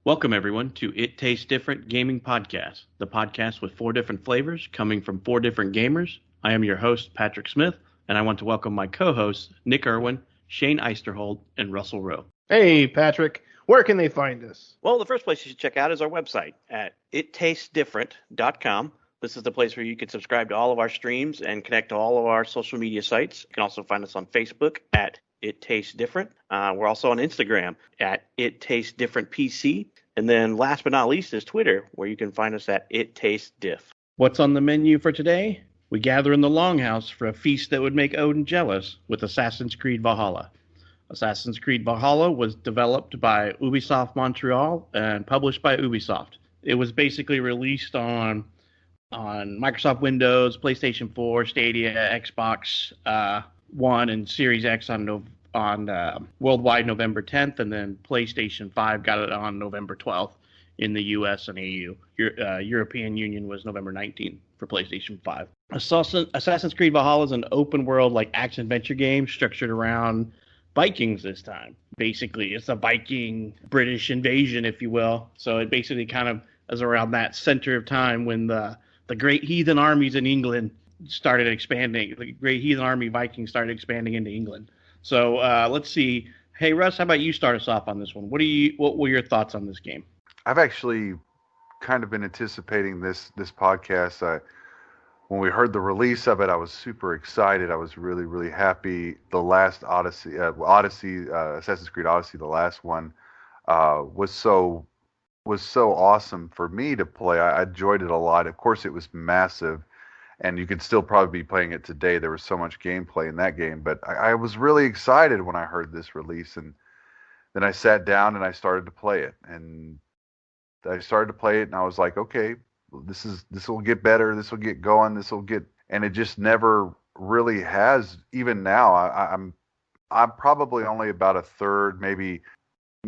Welcome, everyone, to It Tastes Different Gaming Podcast, the podcast with four different flavors coming from four different gamers. I am your host, Patrick Smith, and I want to welcome my co hosts, Nick Irwin, Shane Eisterhold, and Russell Rowe. Hey, Patrick, where can they find us? Well, the first place you should check out is our website at ittastes.different.com. This is the place where you can subscribe to all of our streams and connect to all of our social media sites. You can also find us on Facebook at It Tastes Different. We're also on Instagram at It Tastes Different PC. And then last but not least is Twitter, where you can find us at It Tastes Diff. What's on the menu for today? We gather in the Longhouse for a feast that would make Odin jealous with Assassin's Creed Valhalla. Assassin's Creed Valhalla was developed by Ubisoft Montreal and published by Ubisoft. It was basically released on Microsoft Windows, PlayStation 4, Stadia, Xbox One, and Series X on worldwide November 10th, and then PlayStation 5 got it on November 12th in the US and EU. European Union was November 19th for PlayStation 5. Assassin's Creed Valhalla is an open world like action adventure game structured around Vikings this time. Basically, it's a Viking British invasion, if you will. So it basically kind of is around that center of time when the great heathen armies in England started expanding. The great heathen army Vikings started expanding into England. So let's see. Hey, Russ, how about you start us off on this one? What were your thoughts on this game? I've actually kind of been anticipating this podcast. When we heard the release of it, I was super excited. I was really, really happy. The last Assassin's Creed Odyssey, the last one, was so awesome for me to play. I enjoyed it a lot. Of course, it was massive, and you could still probably be playing it today. There was so much gameplay in that game, but I was really excited when I heard this release, and then I sat down and I started to play it, and I was like, okay, this will get better. This will get going. And it just never really has. Even now, I'm probably only about a third, maybe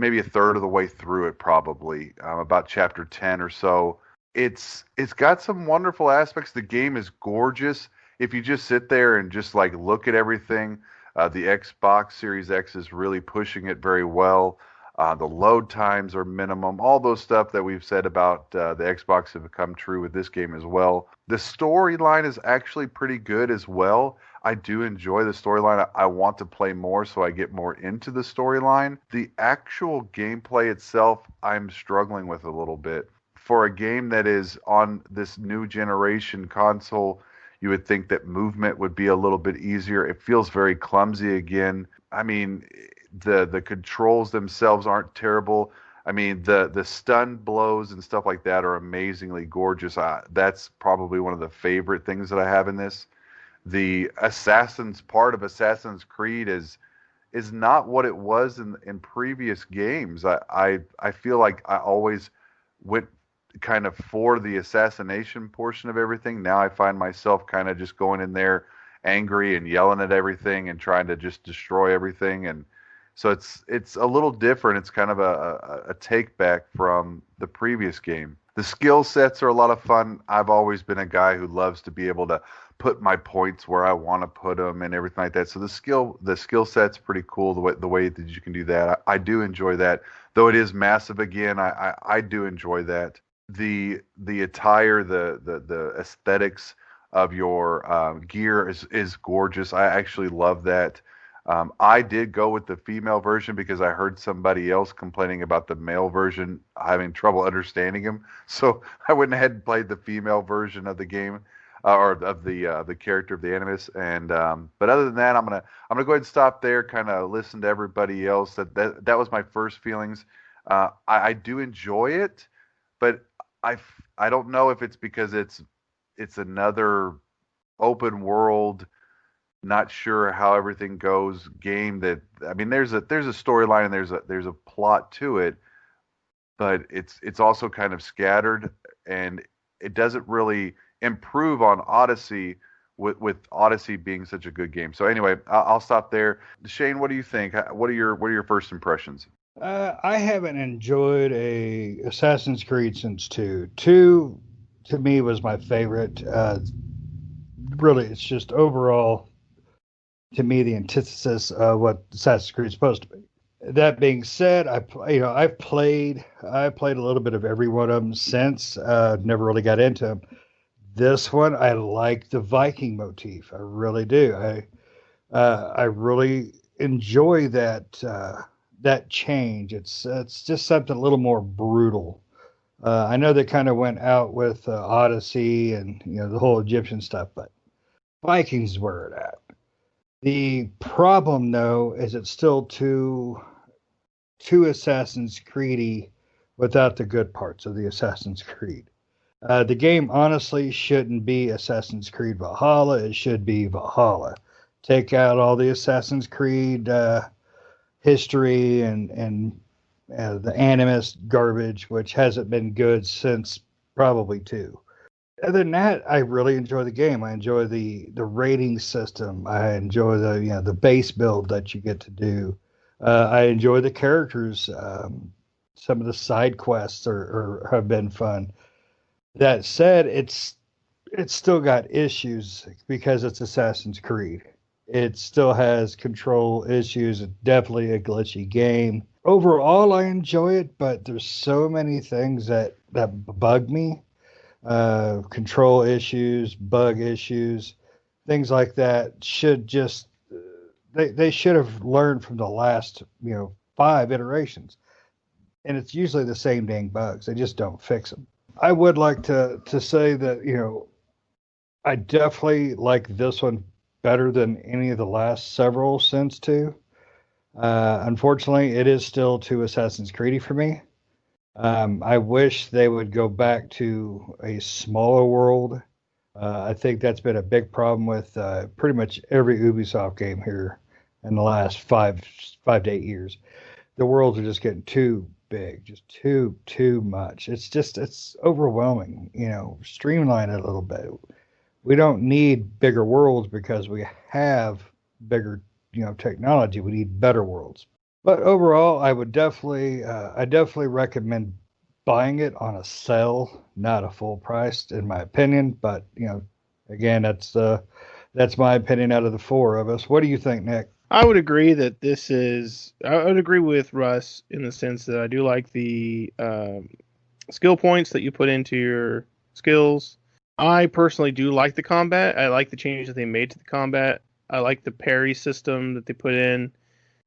a third of the way through it. Probably about chapter 10 or so. It's got some wonderful aspects. The game is gorgeous. If you just sit there and just like look at everything, the Xbox Series X is really pushing it very well. The load times are minimum. All those stuff that we've said about the Xbox have come true with this game as well. The storyline is actually pretty good as well. I do enjoy the storyline. I want to play more, so I get more into the storyline. The actual gameplay itself, I'm struggling with a little bit. For a game that is on this new generation console, you would think that movement would be a little bit easier. It feels very clumsy again. I mean, the controls themselves aren't terrible. I mean, the stun blows and stuff like that are amazingly gorgeous. That's probably one of the favorite things that I have in this. The Assassin's part of Assassin's Creed is not what it was in previous games. I feel like I always went kind of for the assassination portion of everything. Now I find myself kind of just going in there angry and yelling at everything and trying to just destroy everything. And so it's a little different. It's kind of a take back from the previous game. The skill sets are a lot of fun. I've always been a guy who loves to be able to put my points where I want to put them and everything like that. So the skill set's pretty cool. The way that you can do that, I do enjoy that. Though it is massive again, I do enjoy that. The attire, the aesthetics of your gear is gorgeous. I actually love that. I did go with the female version because I heard somebody else complaining about the male version having trouble understanding him. So I went ahead and played the female version of the game, or of the character of the Animus. And but other than that, I'm gonna go ahead and stop there. Kind of listen to everybody else. That was my first feelings. I do enjoy it, but I don't know if it's because it's another open world, not sure how everything goes game. That, I mean, there's a storyline and there's a plot to it, but it's also kind of scattered, and it doesn't really improve on Odyssey with Odyssey being such a good game. So anyway, I'll stop there. Shane, what do you think? What are your first impressions? I haven't enjoyed a Assassin's Creed since 2. 2 to me was my favorite. Really, it's just overall, to me, the antithesis of what Assassin's Creed is supposed to be. That being said, I've played a little bit of every one of them since. Never really got into them. This one, I like the Viking motif. I really do. I really enjoy that change. It's just something a little more brutal. I know they kind of went out with Odyssey and the whole Egyptian stuff, but Vikings is where it at. The problem, though, is it's still too Assassin's Creedy without the good parts of the Assassin's Creed. The game honestly shouldn't be Assassin's Creed Valhalla. It should be Valhalla. Take out all the Assassin's Creed history and the animus garbage, which hasn't been good since probably two. Other than that, I really enjoy the game. I enjoy the rating system. I enjoy the base build that you get to do. I enjoy the characters. Some of the side quests have been fun. That said, it's still got issues because it's Assassin's Creed. It still has control issues. It's definitely a glitchy game. Overall, I enjoy it, but there's so many things that bug me. Control issues, bug issues, things like that should just they should have learned from the last 5 iterations, and it's usually the same dang bugs. They just don't fix them. I would like to say that I definitely like this one better than any of the last several since two. Unfortunately, it is still too Assassin's Creedy for me. I wish they would go back to a smaller world. I think that's been a big problem with pretty much every Ubisoft game here in the last 5 to 8 years. The worlds are just getting too big, just too much. It's overwhelming. Streamline it a little bit. We don't need bigger worlds because we have bigger technology. We need better worlds. But overall, I definitely recommend buying it on a sale, not a full price, in my opinion. But again, that's my opinion out of the four of us. What do you think, Nick? I would agree that I would agree with Russ in the sense that I do like the skill points that you put into your skills. I personally do like the combat. I like the changes that they made to the combat. I like the parry system that they put in,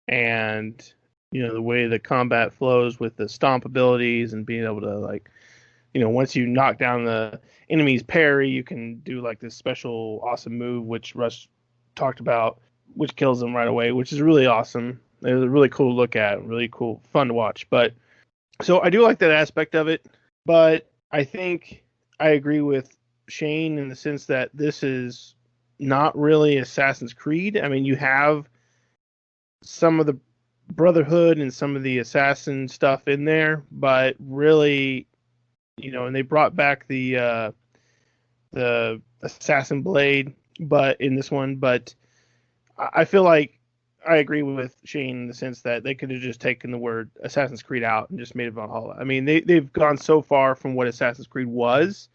and the way the combat flows with the stomp abilities and being able to once you knock down the enemy's parry, you can do like this special awesome move which Russ talked about, which kills them right away, which is really awesome. It was really cool to look at, really cool, fun to watch. But so I do like that aspect of it, but I think I agree with Shane in the sense that this is not really Assassin's Creed. I mean, you have some of the Brotherhood and some of the assassin stuff in there, but really, and they brought back the assassin blade, but in this one, but I feel like I agree with Shane in the sense that they could have just taken the word Assassin's Creed out and just made it Valhalla. I mean, they've gone so far from what Assassin's Creed was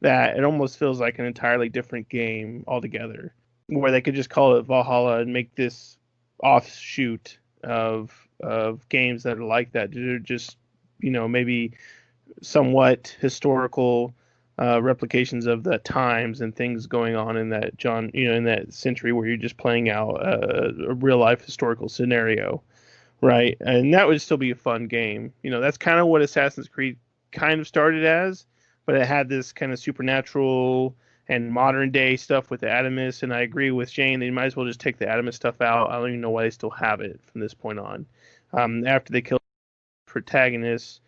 that it almost feels like an entirely different game altogether, where they could just call it Valhalla and make this offshoot of games that are like that. They're just maybe somewhat historical replications of the times and things going on in that in that century where you're just playing out a real life historical scenario, right? And that would still be a fun game. That's kind of what Assassin's Creed kind of started as, but it had this kind of supernatural and modern day stuff with the Adamus. And I agree with Shane, they might as well just take the Adamus stuff out. I don't even know why they still have it from this point on. After they killed the protagonist,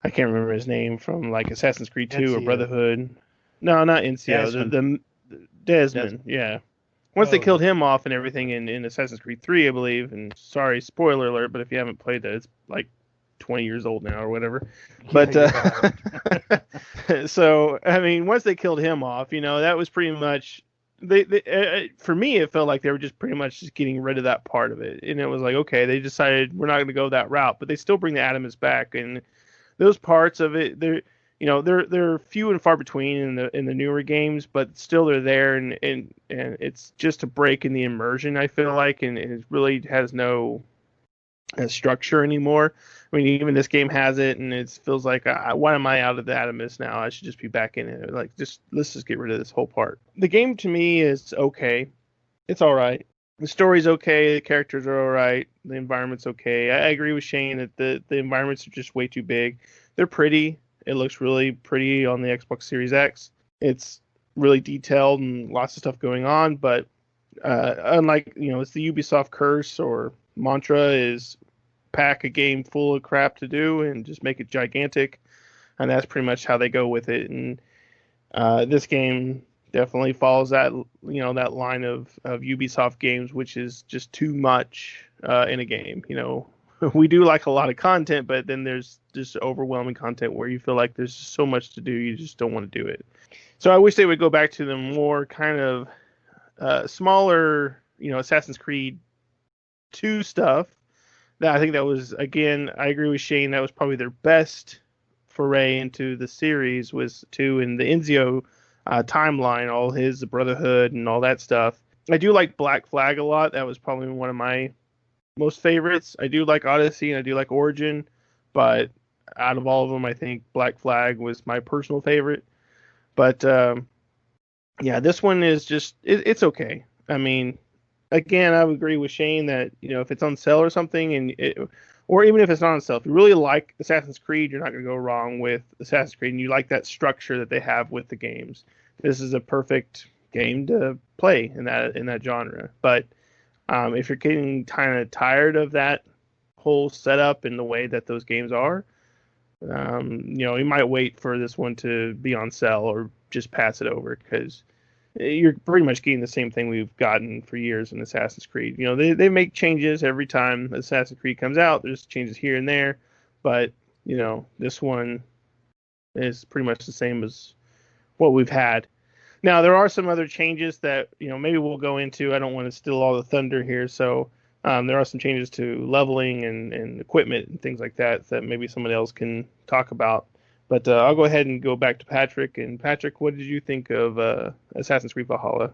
I can't remember his name from like Assassin's Creed 2 Ezio. or Brotherhood. No, not Ezio. Desmond. Yeah. Once they killed him off and everything in Assassin's Creed 3, I believe. And sorry, spoiler alert, but if you haven't played that, it's like 20 years old now or whatever. But so I mean, once they killed him off, that was pretty much for me it felt like they were just pretty much just getting rid of that part of it, and it was like, okay, they decided we're not going to go that route, but they still bring the Adamus back, and those parts of it, they're few and far between in the newer games, but still they're there, and it's just a break in the immersion, I feel like, and it really has no structure anymore. I mean, even this game has it, and it feels like, why am I out of the Animus now? I should just be back in it. Like, let's just get rid of this whole part. The game to me is okay. It's all right. The story's okay. The characters are all right. The environment's okay. I agree with Shane that the environments are just way too big. They're pretty. It looks really pretty on the Xbox Series X. It's really detailed and lots of stuff going on, but unlike, it's the Ubisoft curse or mantra is pack a game full of crap to do and just make it gigantic, and that's pretty much how they go with it. And this game definitely follows that that line of Ubisoft games, which is just too much in a game. We do like a lot of content, but then there's just overwhelming content where you feel like there's just so much to do, you just don't want to do it. So I wish they would go back to the more kind of smaller, Assassin's Creed 2 stuff. I think that was, again, I agree with Shane, that was probably their best foray into the series was 2 in the Ezio timeline, all his Brotherhood and all that stuff. I do like Black Flag a lot. That was probably one of my most favorites. I do like Odyssey and I do like Origin, but out of all of them, I think Black Flag was my personal favorite. But yeah, this one is just it's okay. I mean, again, I would agree with Shane that if it's on sale or something, or even if it's not on sale, if you really like Assassin's Creed, you're not going to go wrong with Assassin's Creed, and you like that structure that they have with the games. This is a perfect game to play in that genre. But if you're getting kind of tired of that whole setup and the way that those games are, you might wait for this one to be on sale or just pass it over, because you're pretty much getting the same thing we've gotten for years in Assassin's Creed. They make changes every time Assassin's Creed comes out. There's changes here and there, but this one is pretty much the same as what we've had. Now there are some other changes that maybe we'll go into. I don't want to steal all the thunder here, so there are some changes to leveling and equipment and things like that maybe somebody else can talk about. But I'll go ahead and go back to Patrick. And Patrick, what did you think of Assassin's Creed Valhalla?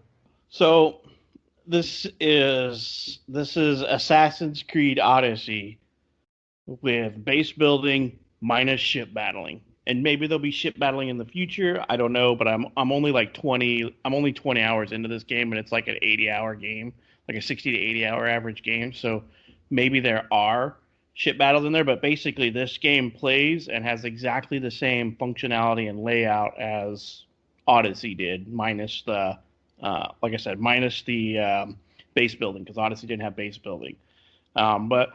So this is Assassin's Creed Odyssey with base building minus ship battling. And maybe there'll be ship battling in the future. I don't know, but I'm only like 20 hours into this game, and it's like an 80-hour game, like a 60 to 80-hour average game. So maybe there are ship battles in there, but basically this game plays and has exactly the same functionality and layout as Odyssey did, minus the like I said, minus the base building, because Odyssey didn't have base building. But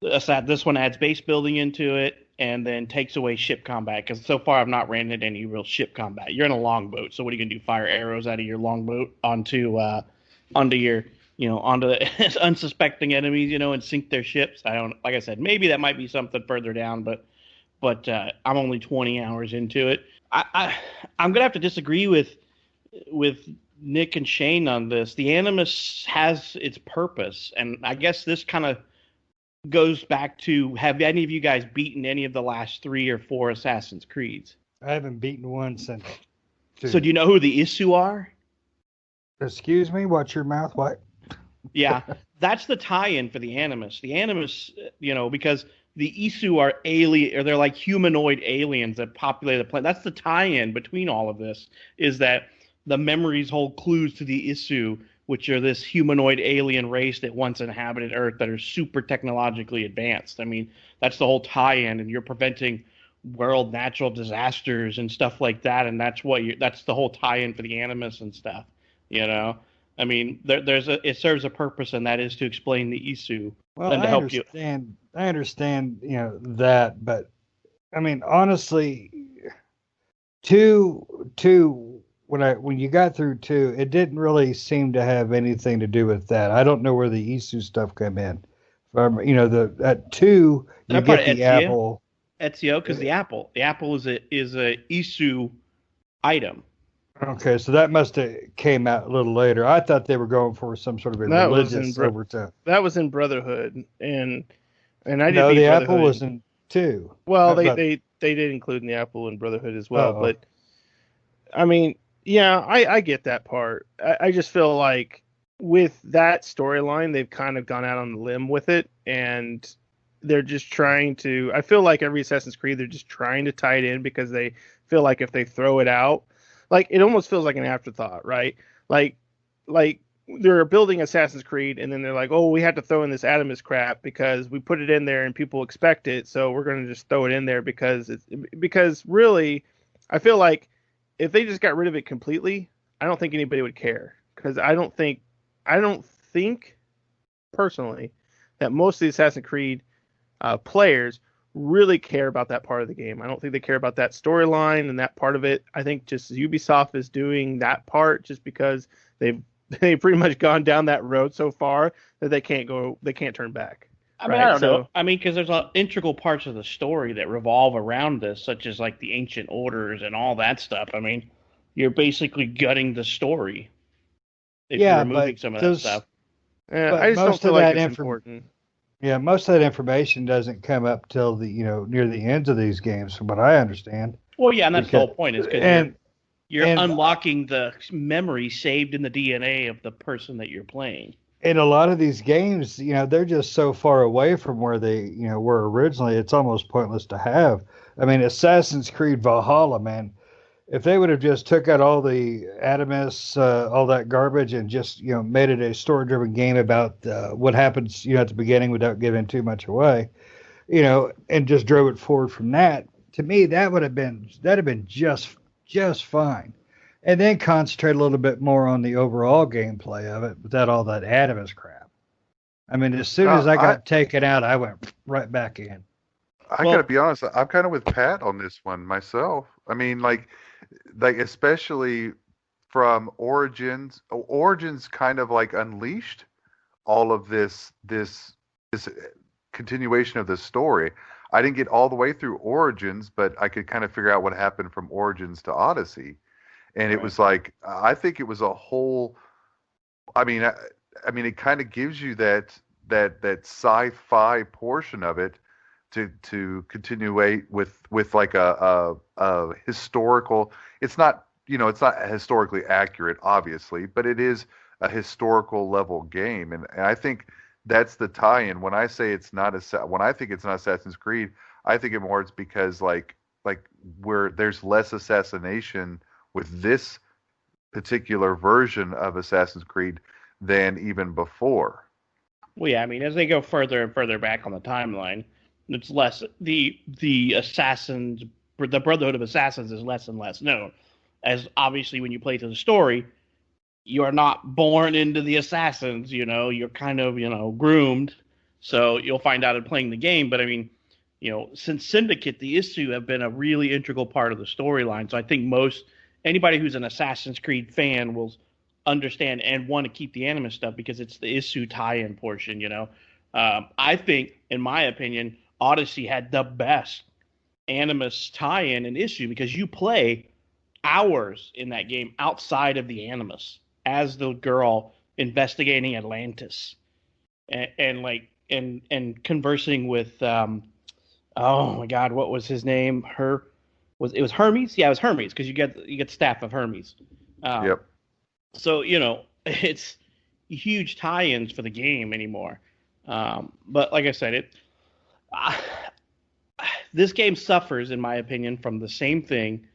this one adds base building into it and then takes away ship combat, because so far I've not ran into any real ship combat. You're in a longboat, so what are you gonna do? Fire arrows out of your longboat onto your onto the unsuspecting enemies, and sink their ships? Like I said, maybe that might be something further down, but I'm only 20 hours into it. I'm gonna have to disagree with Nick and Shane on this. The Animus has its purpose, and I guess this kind of goes back to, have any of you guys beaten any of the last 3 or 4 Assassin's Creeds? I haven't beaten one since 2. So do you know who the Isu are? Excuse me, watch your mouth, what? Yeah, that's the tie-in for the Animus. The Animus, because the Isu are alien, or they're like humanoid aliens that populate the planet. That's the tie-in between all of this, is that the memories hold clues to the Isu, which are this humanoid alien race that once inhabited Earth that are super technologically advanced. I mean, that's the whole tie-in, and you're preventing world natural disasters and stuff like that, and that's the whole tie-in for the Animus and stuff. I mean, it serves a purpose, and that is to explain the Isu and to help you. I understand, that, but I mean, honestly, two. When you got through 2, it didn't really seem to have anything to do with that. I don't know where the Isu stuff came in. From at 2 you get the apple. Ezio, because the apple is a Isu item. Okay, so that must have came out a little later. I thought they were going for some sort of a religious overtone. That was in Brotherhood, and I didn't. No, the apple was in 2. Well, they did include the apple in Brotherhood as well, but I mean. Yeah, I get that part. I just feel like with that storyline, they've kind of gone out on the limb with it, and they're just trying to. I feel like every Assassin's Creed, they're just trying to tie it in because they feel like if they throw it out, like it almost feels like an afterthought, right? Like, like they're building Assassin's Creed, and then they're like, oh, we had to throw in this Adamus crap because we put it in there and people expect it, so we're going to just throw it in there because really, I feel like if they just got rid of it completely, I don't think anybody would care because I don't think personally that most of the Assassin's Creed players really care about that part of the game. I don't think they care about that storyline and that part of it. I think just Ubisoft is doing that part just because they've pretty much gone down that road so far that they can't turn back. I mean, right? I don't know. I mean, because there's integral parts of the story that revolve around this, such as like the ancient orders and all that stuff. I mean, you're basically gutting the story if you're removing some of that stuff. I just don't feel like it's important. Yeah, most of that information doesn't come up till near the ends of these games, from what I understand. Well, yeah, and that's the whole point, is because you're unlocking the memory saved in the DNA of the person that you're playing. In a lot of these games, they're just so far away from where they, were originally, it's almost pointless to have. I mean, Assassin's Creed Valhalla, man, if they would have just took out all the Adamus, all that garbage, and just made it a story-driven game about what happens at the beginning without giving too much away, and just drove it forward from that, to me that'd have been just fine. And then concentrate a little bit more on the overall gameplay of it without all that Adamus crap. I mean, as soon as I got taken out, I went right back in. I gotta be honest, I'm kind of with Pat on this one myself. I mean, like especially from Origins. Origins kind of like unleashed all of this continuation of the story. I didn't get all the way through Origins, but I could kind of figure out what happened from Origins to Odyssey, and it was like, I think it was a whole. I mean, it kind of gives you that sci-fi portion of it to continuate with like a historical. It's not historically accurate, obviously, but it is a historical level game, and I think that's the tie-in. When I say when I think it's not Assassin's Creed, I think it's because like where there's less assassination with this particular version of Assassin's Creed than even before. Well, yeah, I mean, as they go further and further back on the timeline, it's less the assassins, the Brotherhood of Assassins is less and less known. As obviously when you play through the story, you are not born into the assassins, you're kind of, groomed. So you'll find out in playing the game. But I mean, since Syndicate, the Issue have been a really integral part of the storyline. So I think anybody who's an Assassin's Creed fan will understand and want to keep the Animus stuff because it's the Issue tie-in portion, I think, in my opinion, Odyssey had the best Animus tie-in and Issue because you play hours in that game outside of the Animus as the girl investigating Atlantis and conversing with oh my God, what was his name? It was Hermes? Yeah, it was Hermes because you get staff of Hermes. Yep. So it's huge tie-ins for the game anymore. But like I said, this game suffers, in my opinion, from the same thing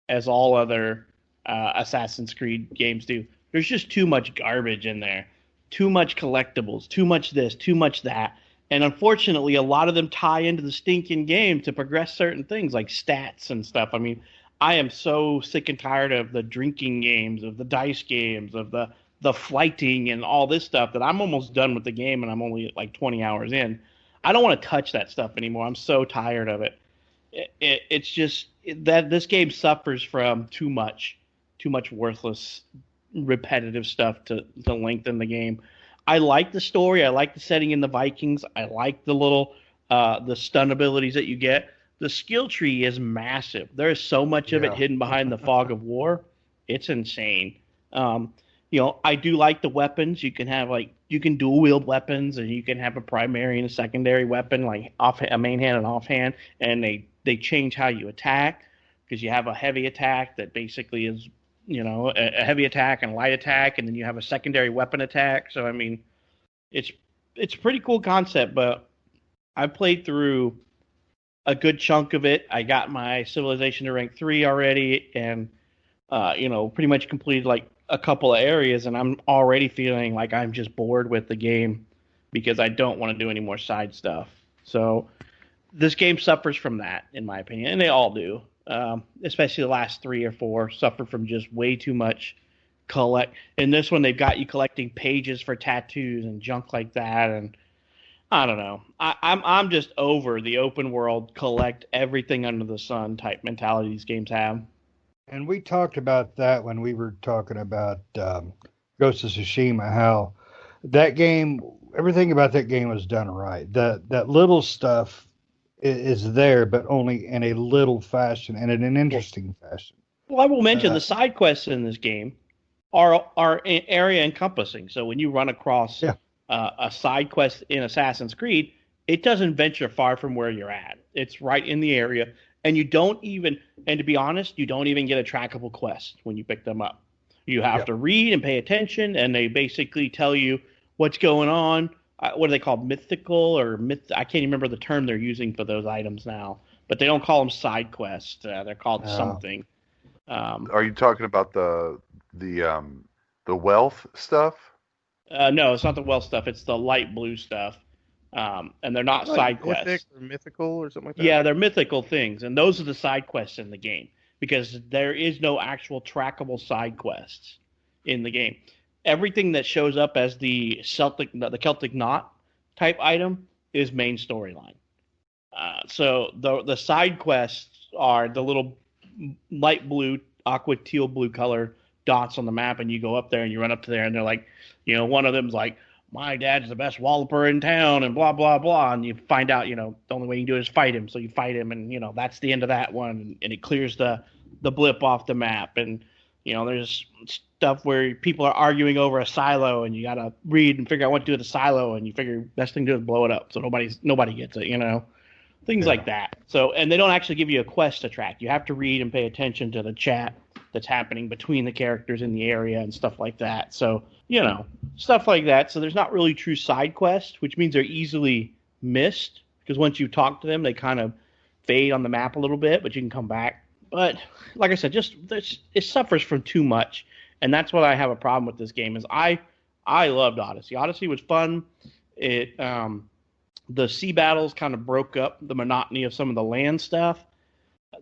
as all other Assassin's Creed games do. There's just too much garbage in there, too much collectibles, too much this, too much that. And unfortunately, a lot of them tie into the stinking game to progress certain things like stats and stuff. I mean, I am so sick and tired of the drinking games, of the dice games, of the flighting and all this stuff that I'm almost done with the game and I'm only like 20 hours in. I don't want to touch that stuff anymore. I'm so tired of it. It's just that this game suffers from too much worthless, repetitive stuff to lengthen the game. I like the story. I like the setting in the Vikings. I like the little the stun abilities that you get. The skill tree is massive. There is so much of it hidden behind the fog of war. It's insane. I do like the weapons. You can dual wield weapons, and you can have a primary and a secondary weapon, like a main hand and offhand. And they change how you attack because you have a heavy attack that basically is a heavy attack and light attack, and then you have a secondary weapon attack. So I mean, it's a pretty cool concept, but I played through a good chunk of it. I got my civilization to rank 3 already, and pretty much completed like a couple of areas, and I'm already feeling like I'm just bored with the game because I don't want to do any more side stuff. So this game suffers from that, in my opinion, and they all do. Especially the last 3 or 4 suffer from just way too much collect. In this one, they've got you collecting pages for tattoos and junk like that, and I don't know. I'm just over the open world, collect everything under the sun type mentality these games have. And we talked about that when we were talking about Ghost of Tsushima, how that game, everything about that game was done right. That little stuff is there, but only in a little fashion and in an interesting fashion. Well, I will mention Uh, the side quests in this game are area encompassing. So when you run across Yeah. a side quest in Assassin's Creed, it doesn't venture far from where you're at. It's right in the area, and you don't even, and to be honest, you don't even get a trackable quest when you pick them up. You have Yeah. to read and pay attention, and they basically tell you what's going on. What are they called? Mythical or myth? I can't even remember the term they're using for those items now. But they don't call them side quests. They're called something. Are you talking about the wealth stuff? No, it's not the well stuff. It's the light blue stuff, and they're not Like side mythic quests. or mythical or something like that. Yeah, they're mythical things, and those are the side quests in the game because there is no actual trackable side quests in the game. Everything that shows up as the Celtic knot type item is main storyline. So the side quests are the little light blue, aqua teal blue color dots on the map, and you go up there and you run up to there, and they're like, one of them's like, my dad's the best walloper in town, and blah blah blah, and you find out, the only way you can do it is fight him, so you fight him, and that's the end of that one, and it clears the blip off the map, and there's stuff where people are arguing over a silo, and you gotta read and figure out what to do with the silo, and you figure best thing to do is blow it up, so nobody gets it. Things Yeah. like that. So, and they don't actually give you a quest to track. You have to read and pay attention to the chat that's happening between the characters in the area and stuff like that. So, stuff like that. So there's not really true side quests, which means they're easily missed because once you talk to them, they kind of fade on the map a little bit, but you can come back. But like I said, it suffers from too much, and that's what I have a problem with this game. Is I loved Odyssey. Odyssey was fun. The sea battles kind of broke up the monotony of some of the land stuff.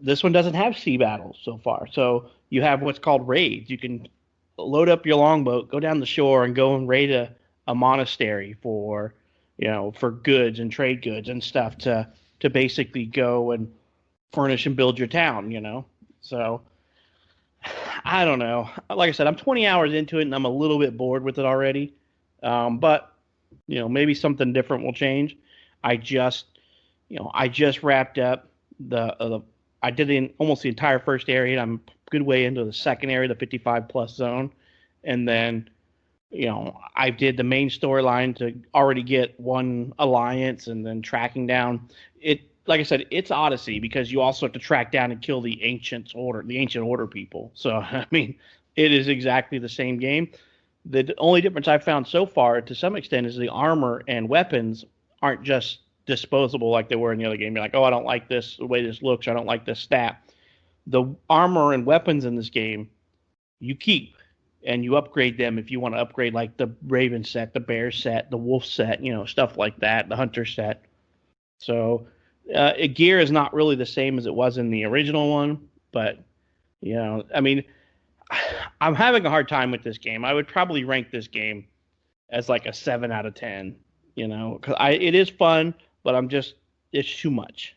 This one doesn't have sea battles so far. So you have what's called raids. You can load up your longboat, go down the shore, and go and raid a monastery for goods and trade goods and stuff to basically go and furnish and build your town. So I don't know. Like I said, I'm 20 hours into it and I'm a little bit bored with it already. But maybe something different will change. I just wrapped up I did almost the entire first area. I'm a good way into the second area, the 55 plus zone, and then I did the main storyline to already get one alliance, and then tracking down it. Like I said, it's Odyssey because you also have to track down and kill the ancient order people. So I mean, it is exactly the same game. The only difference I've found so far, to some extent, is the armor and weapons aren't just disposable like they were in the other game. You're like, oh, I don't like this, the way this looks, or I don't like this stat. The armor and weapons in this game, you keep, and you upgrade them if you want to upgrade, like the Raven set, the Bear set, the Wolf set, stuff like that, the Hunter set. So gear is not really the same as it was in the original one, but, I mean, I'm having a hard time with this game. I would probably rank this game as like a 7 out of 10, because it is fun, but it's too much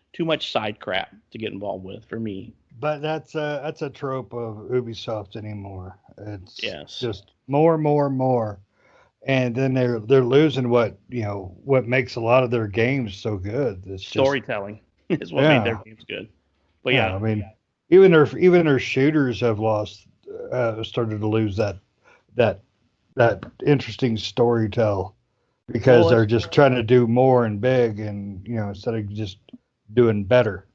side crap to get involved with for me. But that's a trope of Ubisoft anymore. It's Yes. just more, and then they're losing what makes a lot of their games so good. It's Storytelling is what Yeah. made their games good. But yeah, I mean, even their shooters have started to lose that interesting storytell because Well, they're just trying to do more and big, and instead of just doing better.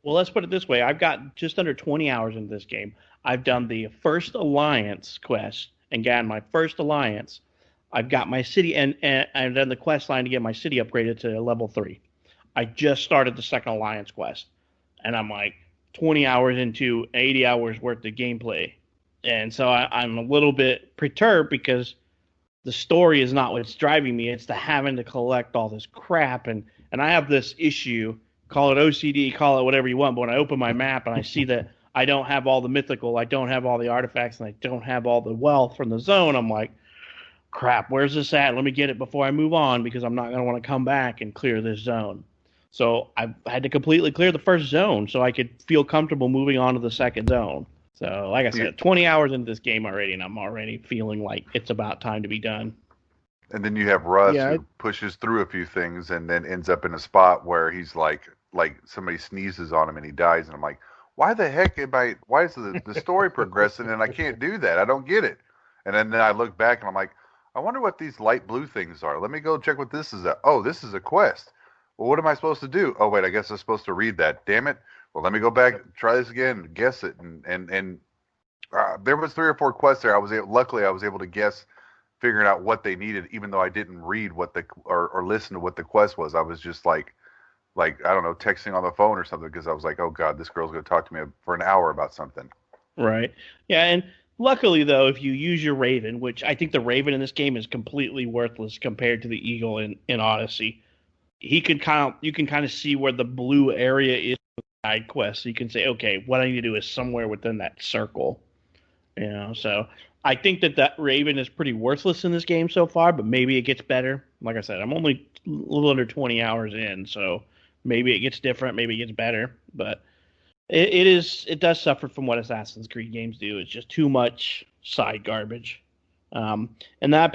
well, let's put it this way. I've got just under 20 hours into this game. I've done the first alliance quest and gotten my first alliance. I've got my city, and I've done the quest line to get my city upgraded to level 3. I just started the second Alliance quest, and I'm like 20 hours into 80 hours worth of gameplay. And so I'm a little bit perturbed because the story is not what's driving me. It's the having to collect all this crap. And I have this issue, call it OCD, call it whatever you want. But when I open my map and I see that I don't have all the mythical, I don't have all the artifacts, and I don't have all the wealth from the zone, I'm like, crap, where's this at? Let me get it before I move on, because I'm not going to want to come back and clear this zone. So I had to completely clear the first zone so I could feel comfortable moving on to the second zone. So, like I said, 20 hours into this game already, and I'm already feeling like it's about time to be done. And then you have Russ who pushes through a few things and then ends up in a spot where he's like somebody sneezes on him and he dies. And I'm like, why the heck why is the story progressing and I can't do that? I don't get it. And then I look back and I'm like, I wonder what these light blue things are. Let me go check what this is. Oh, this is a quest. Well, what am I supposed to do? Oh, wait, I guess I'm supposed to read that. Damn it. Well, let me go back, try this again, guess it. And there was 3 or 4 quests there. Luckily I was able to guess, figuring out what they needed, even though I didn't read or listen to what the quest was. I was just like, I don't know, texting on the phone or something, because I was like, oh God, this girl's going to talk to me for an hour about something. Right. Yeah. And luckily though, if you use your Raven, which I think the Raven in this game is completely worthless compared to the Eagle in Odyssey, you can kind of see where the blue area is for the side quest. So you can say, okay, what I need to do is somewhere within that circle. So I think that Raven is pretty worthless in this game so far, but maybe it gets better. Like I said, I'm only a little under 20 hours in, so maybe it gets different, maybe it gets better. But it does suffer from what Assassin's Creed games do. It's just too much side garbage. In my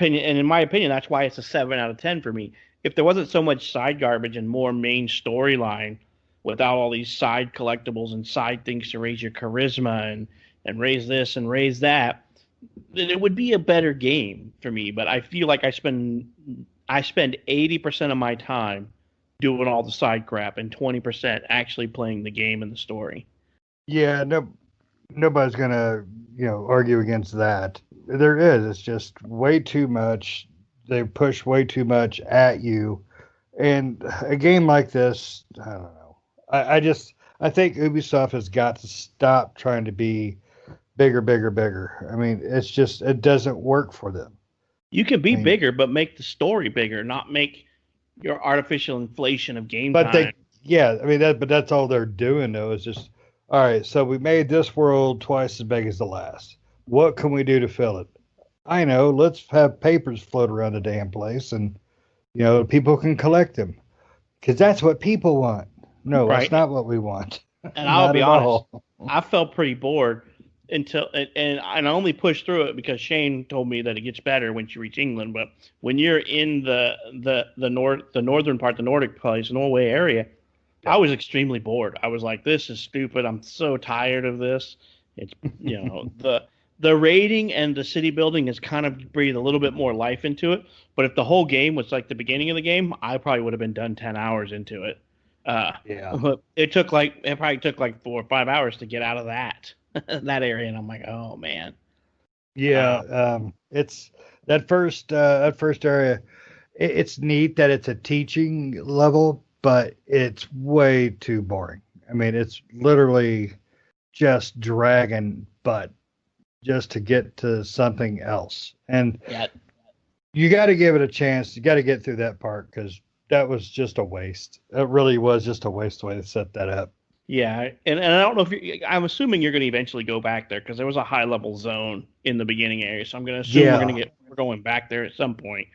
opinion, that's why it's a 7 out of 10 for me. If there wasn't so much side garbage and more main storyline without all these side collectibles and side things to raise your charisma and raise this and raise that, then it would be a better game for me. But I feel like I spend 80% of my time doing all the side crap and 20% actually playing the game and the story. Yeah, nobody's gonna argue against that. There is. It's just way too much. They push way too much at you, and a game like this, I don't know. I think Ubisoft has got to stop trying to be bigger, bigger, bigger. I mean, it doesn't work for them. You can be bigger, but make the story bigger, not make your artificial inflation of game time. But that's all they're doing though. Is just, all right, so we made this world twice as big as the last. What can we do to fill it? I know, let's have papers float around the damn place, and people can collect them, because that's what people want. No, That's not what we want. And I'll be honest, I felt pretty bored until and I only pushed through it because Shane told me that it gets better when you reach England. But when you're in the northern part, the Nordic place, Norway area, I was extremely bored. I was like, this is stupid. I'm so tired of this. It's the raiding and the city building has kind of breathed a little bit more life into it. But if the whole game was like the beginning of the game, I probably would have been done 10 hours into it. It probably took like 4 or 5 hours to get out of that area, and I'm like, oh man. It's that first area. It's neat that it's a teaching level, but it's way too boring. I mean, it's literally just dragging butt just to get to something else. And you got to give it a chance. You got to get through that part, because that was just a waste. It really was just a waste the way to set that up. Yeah, and I don't know if I'm assuming you're going to eventually go back there, because there was a high level zone in the beginning area. So I'm going to assume we're going back there at some point.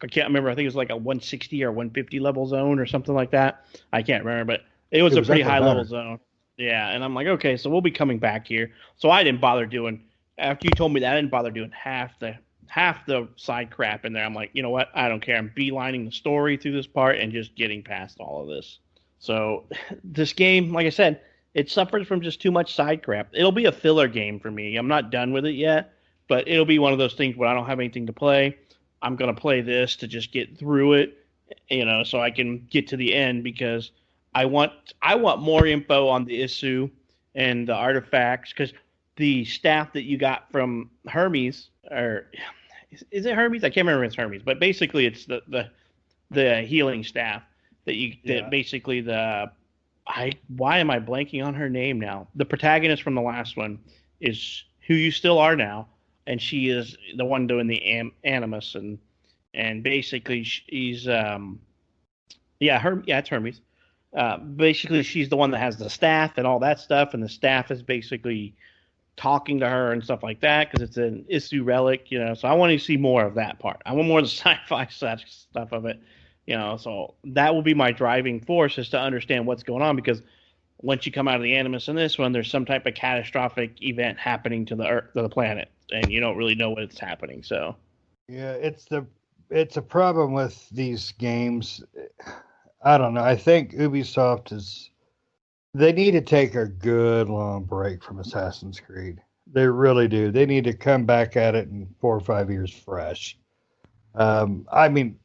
I can't remember. I think it was like a 160 or 150 level zone or something like that. I can't remember, but it was a pretty high level zone. Yeah, and I'm like, okay, so we'll be coming back here. So I didn't bother doing. After you told me that, I didn't bother doing half the side crap in there. I'm like, you know what? I don't care. I'm beelining the story through this part and just getting past all of this. So this game, like I said, it suffers from just too much side crap. It'll be a filler game for me. I'm not done with it yet, but it'll be one of those things where I don't have anything to play. I'm going to play this to just get through it, so I can get to the end, because I want more info on the issue and the artifacts, because the staff that you got from Hermes, or is it Hermes? I can't remember if it's Hermes, but basically it's the healing staff. that basically why am I blanking on her name now? The protagonist from the last one is who you still are now, and she is the one doing the animus, and basically she's it's Hermes. Basically, she's the one that has the staff and all that stuff, and the staff is basically talking to her and stuff like that because it's an Isu relic, So I want to see more of that part. I want more of the sci-fi stuff of it, So that will be my driving force is to understand what's going on because once you come out of the animus in this one, there's some type of catastrophic event happening to the Earth, to the planet, and you don't really know what's happening. So yeah, it's a problem with these games. I don't know. I think Ubisoft they need to take a good long break from Assassin's Creed. They really do. They need to come back at it in 4 or 5 years fresh. I mean,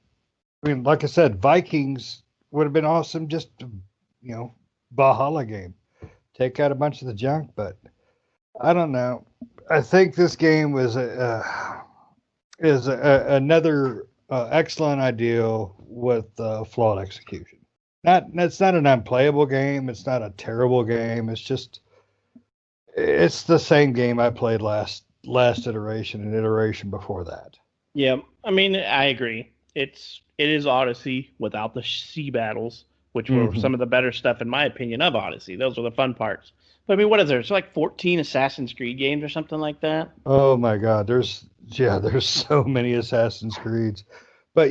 like I said, Vikings would have been awesome. Just Valhalla game, take out a bunch of the junk. But I don't know. I think this game is another excellent idea with flawed execution. It's not an unplayable game. It's not a terrible game. It's the same game I played last iteration and iteration before that. Yeah, I mean, I agree. It is Odyssey without the sea battles, which were some of the better stuff in my opinion of Odyssey. Those were the fun parts. But I mean, what is there? It's like 14 Assassin's Creed games or something like that. Oh my God, there's so many Assassin's Creeds. But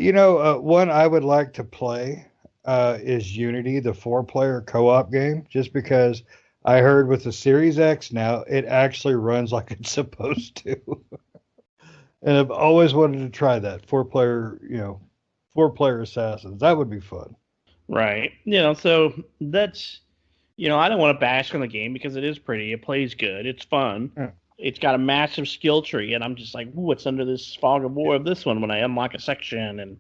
one I would like to play is Unity, the 4-player co-op game, just because I heard with the Series X now it actually runs like it's supposed to. And I've always wanted to try that 4-player Assassins. That would be fun. Right. So that's I don't want to bash on the game because it is pretty. It plays good. It's fun. Yeah. It's got a massive skill tree, and I'm just like, what's under this fog of war of this one when I unlock a section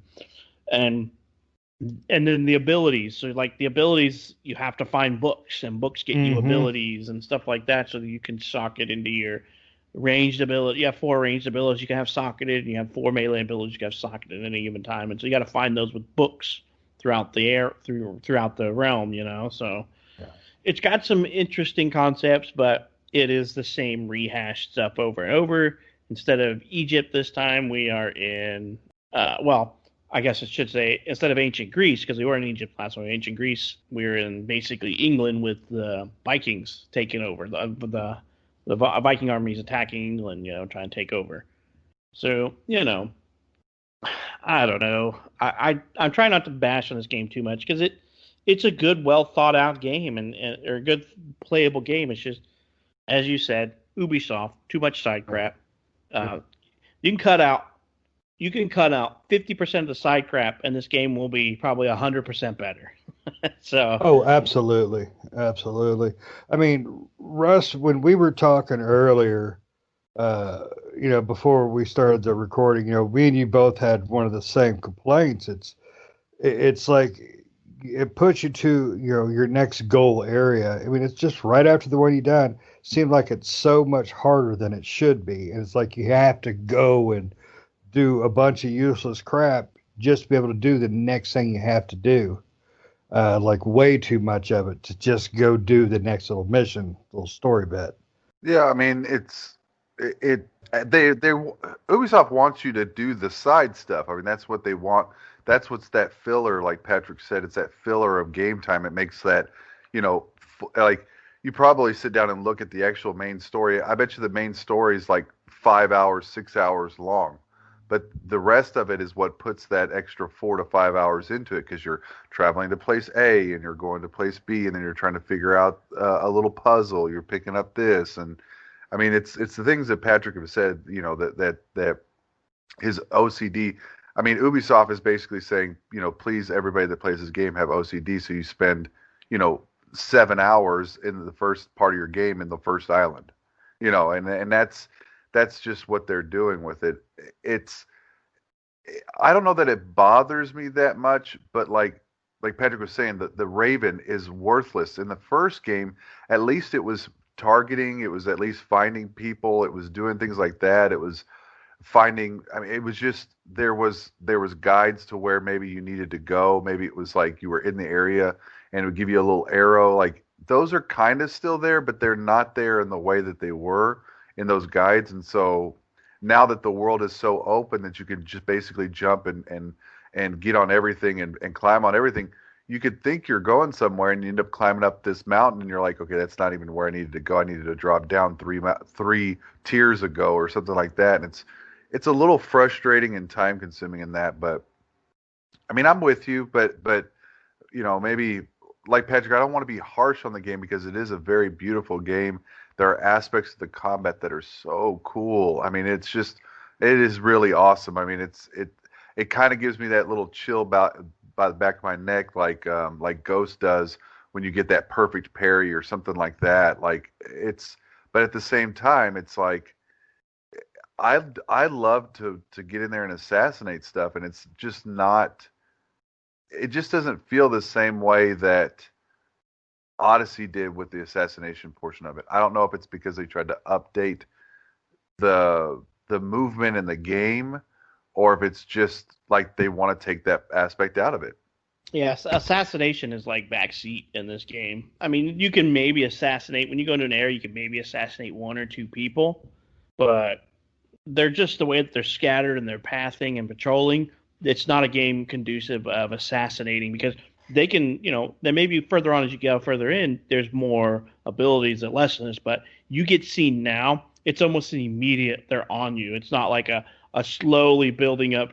and then the abilities. So like the abilities, you have to find books, and books get you abilities and stuff like that, so that you can socket into your ranged ability. You have 4 ranged abilities you can have socketed, and you have 4 melee abilities you can have socketed at any given time. And so you got to find those with books throughout the throughout the realm. So. Yeah. It's got some interesting concepts, but it is the same rehashed stuff over and over. Instead of Egypt this time, we are in, I guess I should say, instead of ancient Greece, because we were in Egypt last time, ancient Greece, we were in basically England with the Vikings taking over. The Viking armies attacking England, trying to take over. So, I don't know. I'm trying not to bash on this game too much because it's a good, well thought out game or a good playable game. It's just, as you said, Ubisoft, too much side crap. You can cut out 50% of the side crap, and this game will be probably 100% better. So. Oh, absolutely. I mean, Russ, when we were talking earlier, before we started the recording, me and you both had one of the same complaints. It's like it puts you to your next goal area. I mean, it's just right after the one you done. Seems like it's so much harder than it should be, and it's like you have to go and do a bunch of useless crap just to be able to do the next thing you have to do. Like way too much of it to just go do the next little mission, little story bit. Yeah, I mean, Ubisoft wants you to do the side stuff. I mean, that's what they want. That's what's that filler, like Patrick said. It's that filler of game time. It makes that, like you probably sit down and look at the actual main story. I bet you the main story is like 5 hours, 6 hours long. But the rest of it is what puts that extra 4 to 5 hours into it because you're traveling to place A and you're going to place B and then you're trying to figure out a little puzzle. You're picking up this. And I mean, it's the things that Patrick has said, that his OCD. I mean, Ubisoft is basically saying, please, everybody that plays this game have OCD. So you spend, 7 hours in the first part of your game in the first island, and that's just what they're doing with it. I don't know that it bothers me that much, but like Patrick was saying, the Raven is worthless. In the first game, at least it was targeting, it was at least finding people, it was doing things like that. It was finding. I mean, it was just there was guides to where maybe you needed to go. Maybe it was like you were in the area and it would give you a little arrow. Like those are kind of still there, but they're not there in the way that they were in those guides. And so now that the world is so open that you can just basically jump and get on everything and climb on everything, you could think you're going somewhere and you end up climbing up this mountain and you're like, okay, that's not even where I needed to go. I needed to drop down three tiers ago or something like that. And it's a little frustrating and time consuming in that, but I mean, I'm with you, but maybe like Patrick, I don't want to be harsh on the game because it is a very beautiful game. There are aspects of the combat that are so cool. I mean, it is really awesome. I mean, it kind of gives me that little chill by the back of my neck, like Ghost does when you get that perfect parry or something like that. But at the same time, it's like I love to get in there and assassinate stuff, and it's just not. It just doesn't feel the same way that Odyssey did with the assassination portion of it. I don't know if it's because they tried to update the movement in the game, or if it's just like they want to take that aspect out of it. Yes, assassination is like backseat in this game. I mean, you can maybe assassinate when you go into an area. You can maybe assassinate one or two people, but they're just the way that they're scattered and they're pathing and patrolling. It's not a game conducive of assassinating because they can, then maybe further on as you go further in, there's more abilities and lessons, but you get seen now, it's almost an immediate, they're on you. It's not like a slowly building up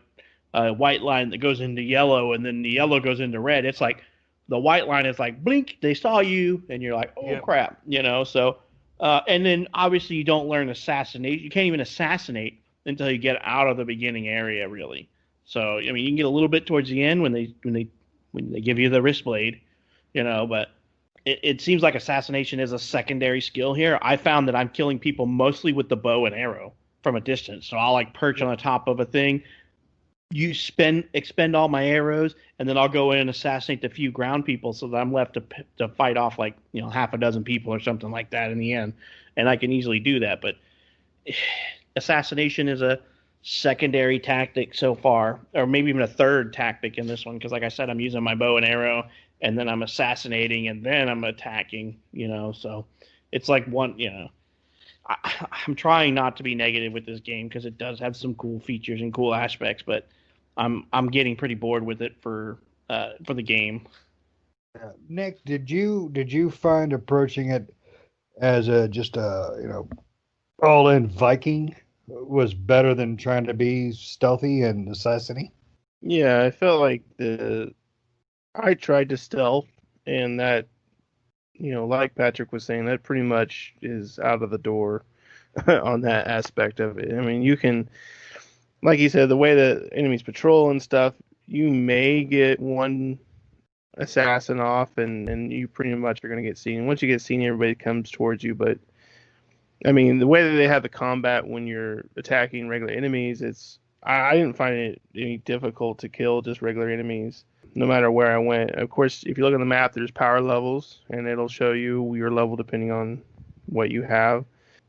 white line that goes into yellow and then the yellow goes into red. It's like the white line is like blink, they saw you, and you're like, oh crap, So, and then obviously you don't learn assassinate. You can't even assassinate until you get out of the beginning area, really. So I mean, you can get a little bit towards the end when they give you the wrist blade, But it seems like assassination is a secondary skill here. I found that I'm killing people mostly with the bow and arrow from a distance. So I'll like perch on the top of a thing. Expend all my arrows, and then I'll go in and assassinate the few ground people, so that I'm left to fight off like half a dozen people or something like that in the end, and I can easily do that. But assassination is a secondary tactic so far, or maybe even a third tactic in this one, because like I said, I'm using my bow and arrow, and then I'm assassinating, and then I'm attacking. So it's like one. I'm trying not to be negative with this game because it does have some cool features and cool aspects, but I'm getting pretty bored with it for the game. Nick, did you find approaching it as just a all in Viking was better than trying to be stealthy and assassiny? Yeah, I felt like I tried to stealth, and that like Patrick was saying, that pretty much is out of the door on that aspect of it. I mean, you can, like you said, the way the enemies patrol and stuff, you may get one assassin off, and you pretty much are going to get seen. Once you get seen, everybody comes towards you. But I mean, the way that they have the combat when you're attacking regular enemies, I didn't find it any difficult to kill just regular enemies, no matter where I went. Of course, if you look on the map, there's power levels, and it'll show you your level depending on what you have.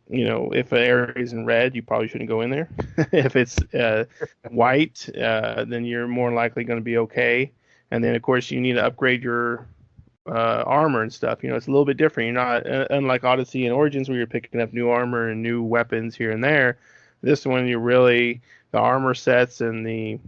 If an area is in red, you probably shouldn't go in there. If it's white, then you're more likely going to be okay. And then, of course, you need to upgrade your armor and stuff. It's a little bit different. You're not, unlike Odyssey and Origins, where you're picking up new armor and new weapons here and there. This one, the armor sets and the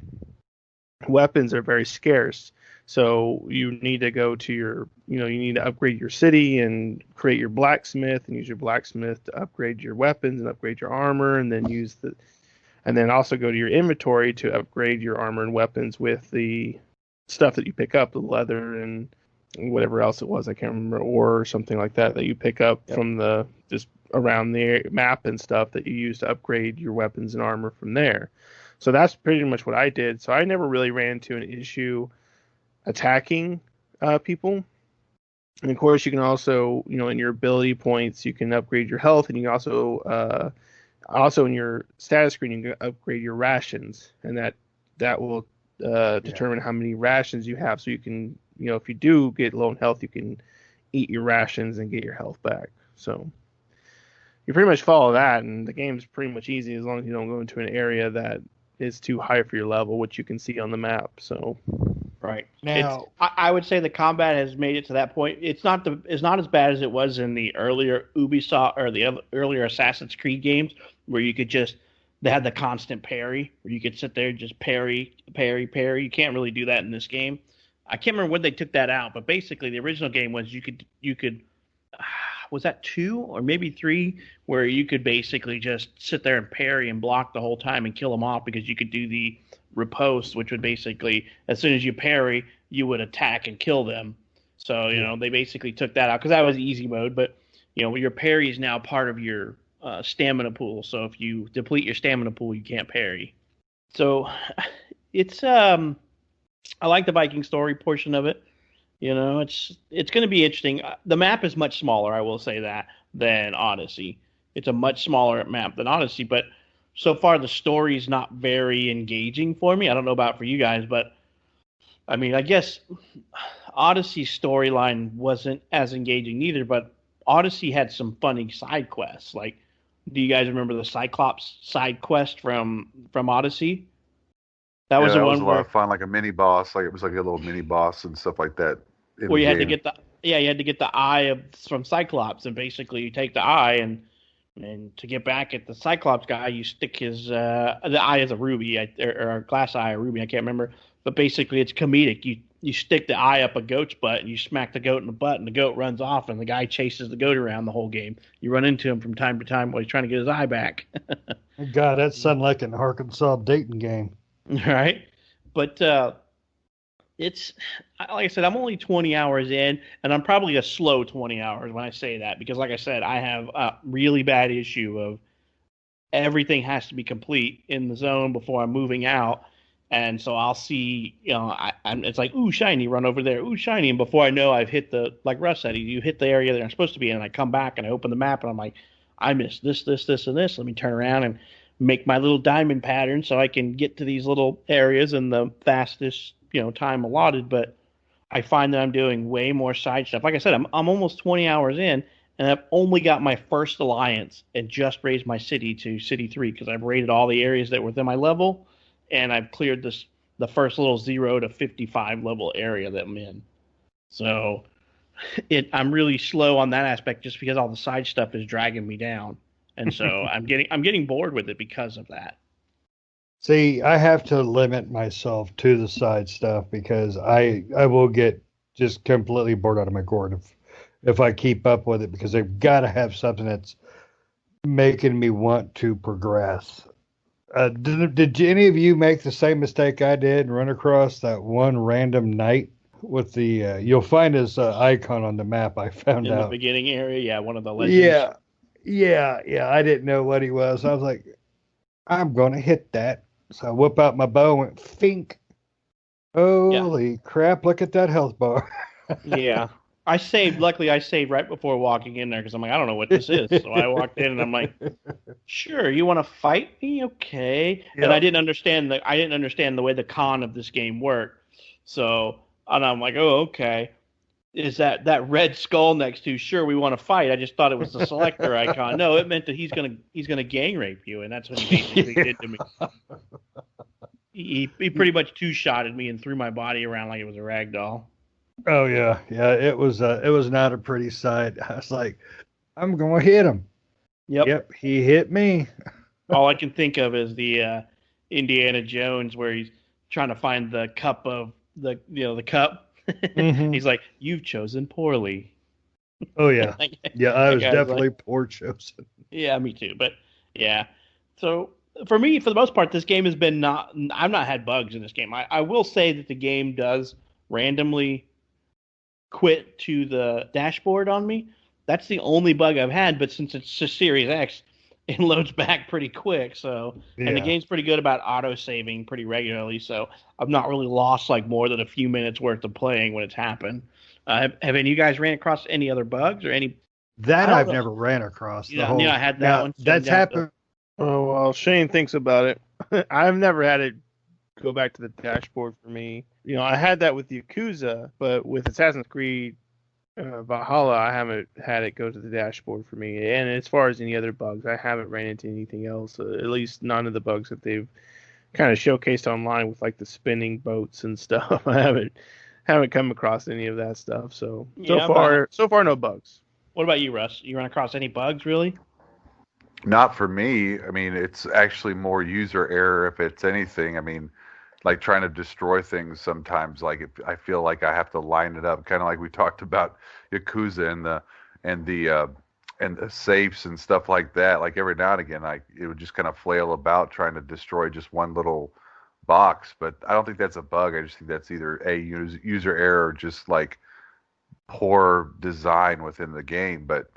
weapons are very scarce. So you need to go to you need to upgrade your city and create your blacksmith and use your blacksmith to upgrade your weapons and upgrade your armor, and then also go to your inventory to upgrade your armor and weapons with the stuff that you pick up, the leather and whatever else it was. I can't remember, or something like that you pick up from just around the map and stuff that you use to upgrade your weapons and armor from there. So that's pretty much what I did. So I never really ran into an issue attacking people. And of course, you can also, in your ability points, you can upgrade your health, and you also in your status screen, you can upgrade your rations, and that will determine how many rations you have. So you can, if you do get low in health, you can eat your rations and get your health back. So you pretty much follow that, and the game's pretty much easy as long as you don't go into an area that is too high for your level, which you can see on the map. So, right Now, I would say the combat has made it to that point. It's not as bad as it was in the earlier Ubisoft or the earlier Assassin's Creed games, where you could just they had the constant parry, where you could sit there and just parry, parry, parry. You can't really do that in this game. I can't remember when they took that out, but basically the original game was you could was that 2 or maybe 3 where you could basically just sit there and parry and block the whole time and kill them off because you could do the riposte, which would basically as soon as you parry you would attack and kill them. So they basically took that out because that was easy mode, but your parry is now part of your stamina pool. So if you deplete your stamina pool, you can't parry. So it's I like the Viking story portion of it. It's going to be interesting. The map is much smaller, I will say that, than Odyssey. It's a much smaller map than Odyssey, but so far the story's not very engaging for me. I don't know about for you guys, but I mean, I guess Odyssey's storyline wasn't as engaging either, but Odyssey had some funny side quests. Like, do you guys remember the Cyclops side quest from Odyssey? That was the that one was a lot of fun, like a mini boss. Like it was like a little mini boss and stuff like that. Well, you had to get the eye from Cyclops, and basically you take the eye and to get back at the Cyclops guy, you stick his the eye is a ruby or a glass eye or ruby, I can't remember, but basically it's comedic. You stick the eye up a goat's butt and you smack the goat in the butt, and the goat runs off, and the guy chases the goat around the whole game. You run into him from time to time while he's trying to get his eye back. God, that sounds like an Arkansas dating game. Right, but it's like I said, I'm only 20 hours in, and I'm probably a slow 20 hours when I say that because, like I said, I have a really bad issue of everything has to be complete in the zone before I'm moving out, and so I'll see, it's like, ooh, shiny, run over there, ooh, shiny, and before I know, I've hit like Russ said, you hit the area that I'm supposed to be in, and I come back and I open the map, and I'm like, I missed this, this, this, and this. Let me turn around and make my little diamond pattern so I can get to these little areas in the fastest time allotted. But I find that I'm doing way more side stuff. Like I said, I'm almost 20 hours in, and I've only got my first alliance and just raised my city to city 3 because I've raided all the areas that were within my level, and I've cleared the first little 0 to 55 level area that I'm in. So I'm really slow on that aspect just because all the side stuff is dragging me down. And so I'm getting bored with it because of that. See, I have to limit myself to the side stuff because I will get just completely bored out of my gourd if I keep up with it, because I've got to have something that's making me want to progress. Did any of you make the same mistake I did and run across that one random knight with the you'll find his icon on the map? I found out in the beginning area, yeah, one of the legends. Yeah. I didn't know what he was. I was like, I'm gonna hit that. So I whip out my bow and went fink. Holy crap! Look at that health bar. Yeah, luckily I saved right before walking in there because I'm like, I don't know what this is. So I walked in and I'm like, sure, you want to fight me? Okay. Yep. And I didn't understand the way the con of this game worked. So, and I'm like, oh, okay. Is that red skull next to, sure, we want to fight. I just thought it was the selector icon. No, it meant that he's gonna gang rape you, and that's what he basically did to me. He pretty much two-shotted me and threw my body around like it was a rag doll. Oh yeah. It was not a pretty sight. I was like, I'm gonna hit him. Yep, he hit me. All I can think of is the Indiana Jones where he's trying to find the cup of the cup. Mm-hmm. He's like, you've chosen poorly. Oh yeah. Yeah, I was definitely poor chosen. Yeah, me too. But yeah. So for me, for the most part, this game has been I've not had bugs in this game. I will say that the game does randomly quit to the dashboard on me. That's the only bug I've had, but since it's a Series X, it loads back pretty quick. So, and the game's pretty good about auto saving pretty regularly. So I've not really lost like more than a few minutes worth of playing when it's happened. Have any of you guys ran across any other bugs or any? That I've never ran across. I had that one. That's happened. Oh well, Shane thinks about it. I've never had it go back to the dashboard for me. I had that with Yakuza, but with Assassin's Creed, Valhalla, I haven't had it go to the dashboard for me. And as far as any other bugs, I haven't ran into anything else. At least none of the bugs that they've kind of showcased online with like the spinning boats and stuff. I haven't come across any of that stuff. So Yeah, so far no bugs. what about you, Russ? You run across any bugs, really? Not for me. I mean, it's actually more user error if it's anything. I mean, like trying to destroy things sometimes. Like I feel like I have to line it up, kind of like we talked about Yakuza and the and the safes and stuff like that. Like every now and again, it would just kind of flail about trying to destroy just one little box. But I don't think that's a bug. I just think that's either a user error or just like poor design within the game. But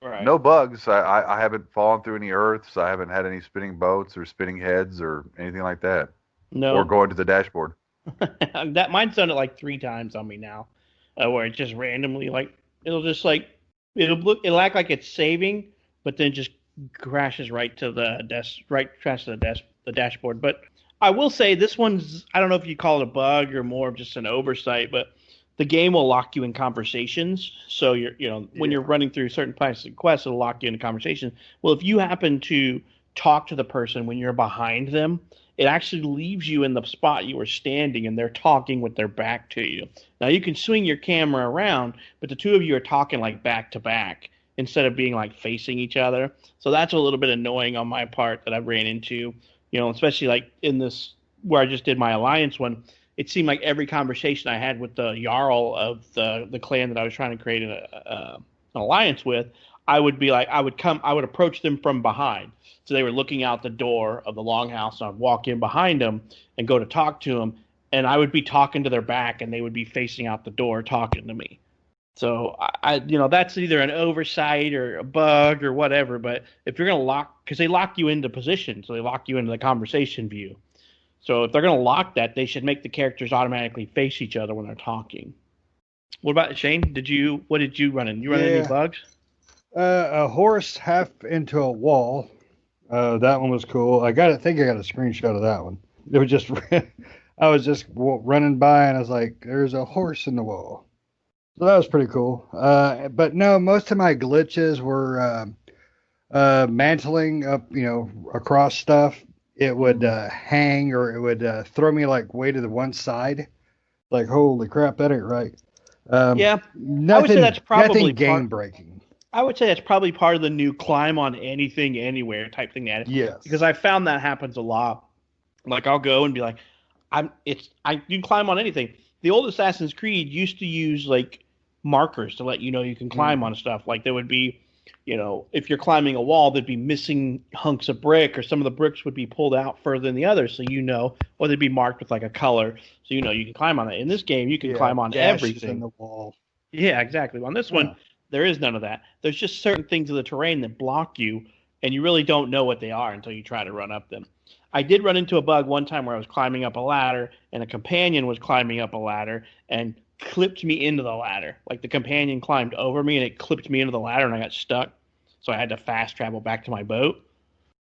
Right. no bugs. I haven't fallen through any earths. I haven't had any spinning boats or spinning heads or anything like that. Or No. going to the dashboard. That mine's done it like 3 times on me now, where it just randomly like it'll just like it'll act like it's saving, but then just crashes right to the the dashboard. But I will say this one's I don't know if you call it a bug or more of just an oversight, but the game will lock you in conversations. So when you're running through certain types of quests, it'll lock you into conversation. Well, if you happen to talk to the person when you're behind them, it actually leaves you in the spot you were standing and they're talking with their back to you. Now you can swing your camera around, but the two of you are talking like back to back instead of being like facing each other. So that's a little bit annoying on my part that I ran into, especially like in this where I just did my alliance one. It seemed like every conversation I had with the Jarl of the clan that I was trying to create an alliance with, I would be like, I would approach them from behind. So they were looking out the door of the longhouse, and I'd walk in behind them and go to talk to them, and I would be talking to their back, and they would be facing out the door talking to me. So that's either an oversight or a bug or whatever. But if you're gonna because they lock you into position, so they lock you into the conversation view. So if they're gonna lock that, they should make the characters automatically face each other when they're talking. What about Shane? What did you run in? You run into any bugs? A horse half into a wall. That one was cool. I think I got a screenshot of that one. It was just, I was just running by and I was like, there's a horse in the wall. So that was pretty cool. But no, most of my glitches were mantling up, across stuff. It would hang or it would throw me like way to the one side. Like, holy crap, that ain't right. Yeah, nothing, I would say that's probably nothing game breaking. I would say that's probably part of the new climb on anything, anywhere type thing. Yes. Because I found that happens a lot. Like I'll go and be like, you can climb on anything. The old Assassin's Creed used to use like markers to let you know you can climb on stuff. Like there would be, if you're climbing a wall, there'd be missing hunks of brick, or some of the bricks would be pulled out further than the others, so or they'd be marked with like a color, so you can climb on it. In this game, you can climb on everything. In the wall. Yeah, exactly. On this one, there is none of that. There's just certain things of the terrain that block you, and you really don't know what they are until you try to run up them. I did run into a bug one time where I was climbing up a ladder, and a companion was climbing up a ladder and clipped me into the ladder. Like the companion climbed over me, and it clipped me into the ladder, and I got stuck. So I had to fast travel back to my boat.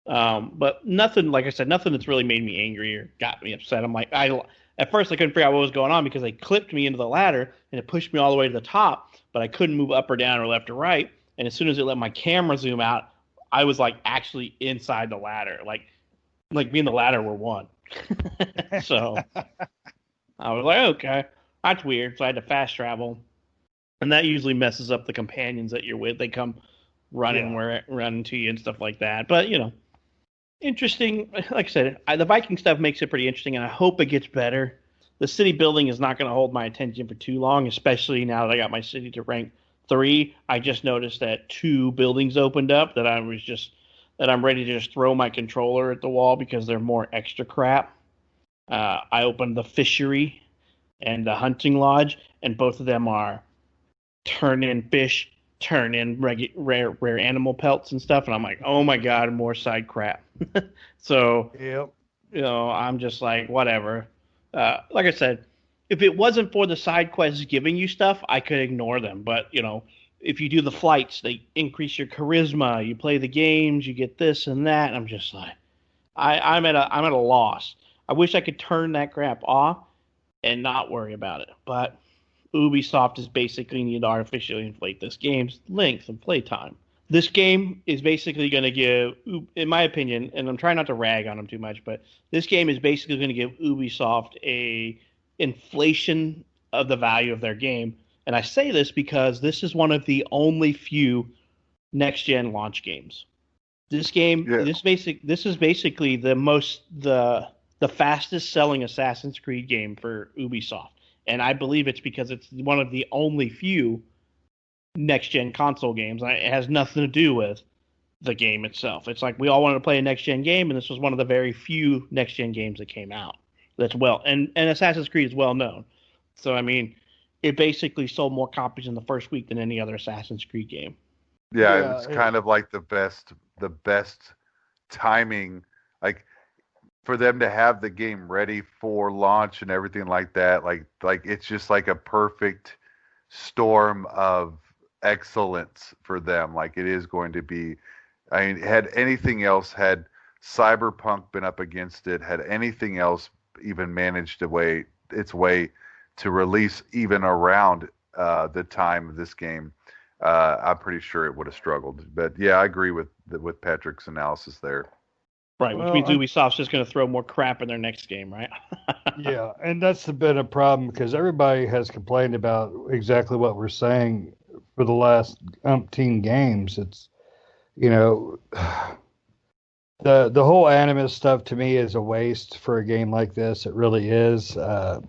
But nothing, like I said, nothing that's really made me angry or got me upset. I'm like, at first I couldn't figure out what was going on because they clipped me into the ladder and it pushed me all the way to the top, but I couldn't move up or down or left or right. And as soon as it let my camera zoom out, I was like actually inside the ladder, like me and the ladder were one. So I was like, okay, that's weird. So I had to fast travel, and that usually messes up the companions that you're with. They come running to you and stuff like that. But interesting. Like I said, the Viking stuff makes it pretty interesting, and I hope it gets better. The city building is not going to hold my attention for too long, especially now that I got my city to rank 3. I just noticed that 2 buildings opened up that I'm ready to just throw my controller at the wall because they're more extra crap. I opened the fishery and the hunting lodge, and both of them are turn in fish, turn in rare animal pelts and stuff, and I'm like, oh my god, more side crap. So Yep. I'm just like, whatever. Like I said, if it wasn't for the side quests giving you stuff, I could ignore them. But if you do the flights, they increase your charisma. You play the games, you get this and that. And I'm just like, I'm at a loss. I wish I could turn that crap off and not worry about it. But Ubisoft is basically need to artificially inflate this game's length and playtime. This game is basically going to give, in my opinion, and I'm trying not to rag on them too much, but this game is basically going to give Ubisoft a inflation of the value of their game. And I say this because this is one of the only few next-gen launch games. This game, this is basically the fastest selling Assassin's Creed game for Ubisoft, and I believe it's because it's one of the only few next-gen console games. It has nothing to do with the game itself. It's like we all wanted to play a next-gen game, and this was one of the very few next-gen games that came out. That's and Assassin's Creed is well known. So I mean, it basically sold more copies in the first week than any other Assassin's Creed game. Yeah, it's kind of like the best timing, like for them to have the game ready for launch and everything like that. Like it's just like a perfect storm of excellence for them. Like it is going to be. I mean, had Cyberpunk been up against it, had anything else even managed its way to release even around the time of this game, I'm pretty sure it would have struggled. But yeah, I agree with Patrick's analysis there. Right, which means Ubisoft's just going to throw more crap in their next game, right? Yeah, and that's been a problem because everybody has complained about exactly what we're saying for the last umpteen games. It's, the whole Animus stuff to me is a waste for a game like this. It really is. And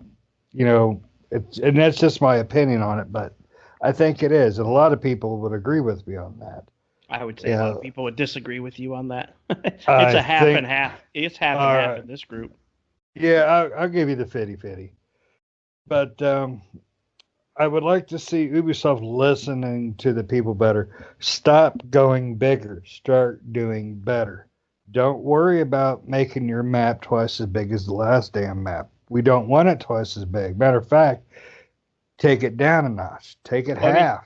that's just my opinion on it, but I think it is, and a lot of people would agree with me on that. I would say a lot of people would disagree with you on that. It's a half and half. It's half and half in this group. Yeah, I'll give you the 50-50. But I would like to see Ubisoft listening to the people better. Stop going bigger. Start doing better. Don't worry about making your map twice as big as the last damn map. We don't want it twice as big. Matter of fact, take it down a notch. Take it half.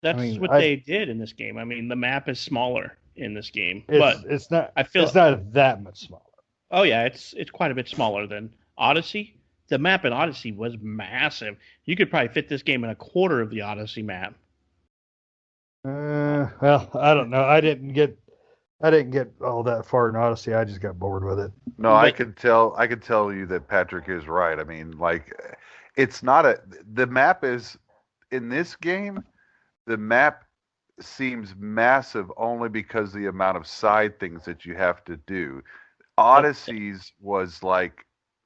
That's what they did in this game. I mean, the map is smaller in this game, but it's not. It's not that much smaller. Oh yeah, it's quite a bit smaller than Odyssey. The map in Odyssey was massive. You could probably fit this game in a quarter of the Odyssey map. Well, I don't know. I didn't get all that far in Odyssey. I just got bored with it. No, I could tell you that Patrick is right. I mean, like, it's not the map is in this game. The map seems massive only because the amount of side things that you have to do. Odyssey's was like,